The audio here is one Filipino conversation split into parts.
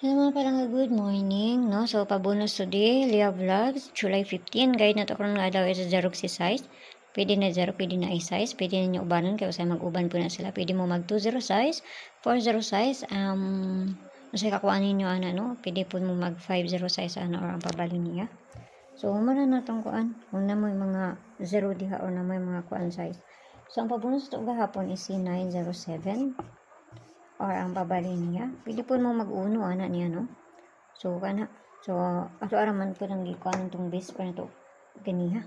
Hello mga palangga, good morning, no? So, pabonus today, Leah Vlogs, July 15, guide na to kung nga daw is Xerox size. Pwede na Xerox, pwede na i-size, pwede ninyo ubanan, kaya usay mag-uban po na sila. Pwede mo mag 2-0 size, 4-0 size, usay kakuha ninyo, no? Pwede po mo mag 5-0 size, or ang pabali niya. So, muna na itong kuan, kung na mo mga 0 diha, or na mo mga kuan size. So, ang pabonus ito gahapon is C907, or ang babali niya. Pwede po mo mag-uno, niya, no? So, kana. So, ato araman po nang gikuan itong base pa na to ganiha,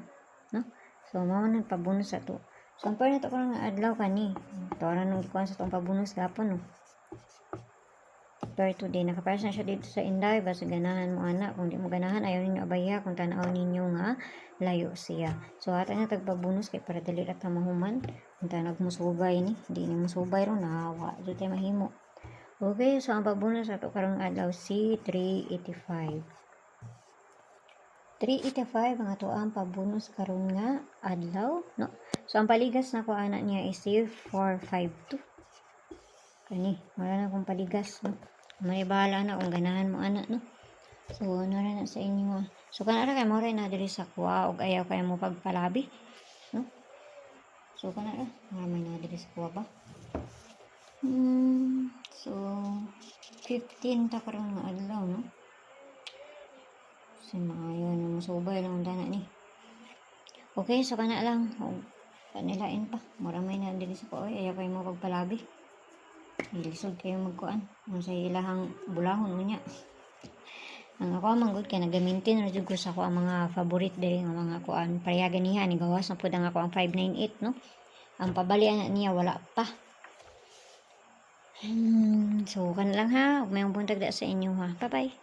no? So, mao nang pabonus sa to. So, ang na to ko nga adlaw kani. Ito ara nang gikuan sa itong pabonus gapon, no? Pero today, nakapayas na siya dito sa Inday. Basta ganahan mo, anak. Kung di mo ganahan, ayaw ninyo abaya. Kung tanaw ninyo nga, layo siya. So, ata na tagpabonus kay para dali at mahuman. Kung tanag musubay ni. Hindi ni musubay ron. Nahawa. So, tayo mahimo. Okay, so ang pabonus sa ito karong adlaw si 385. 385 ang ato ang pabonus karon nga adlaw, no? So, ang paligas na ko anak niya is 452. Kani, wala na akong paligas, no? May bahala na kung ganahan mo anak, no? So, nara na sa inyo. So, kanara kay mo rin na diri sa kuha og ayaw kay mo pagpalabi, no? So, kanara, may na diri sa kuha ba? So, 15 ta karon nga adlaw, no? Si maayo na masubay lang dana ni. Okay, so kana lang. Kanilain pa. Maramay na diri sa kuha. Ayaw kay mo pagpalabi. Ilisod kayo magkuan. Ang sa ilahang bulahon unya. Ang ako manggod kay nagamintin ra jud ko sa ako ang mga favorite diri nga mga kuan. Pareha ganiha ni gawas na pud ang ako ang 598, no? Ang pabalian niya wala pa. So kan lang ha. Ug may buntag da sa inyo ha. Bye-bye.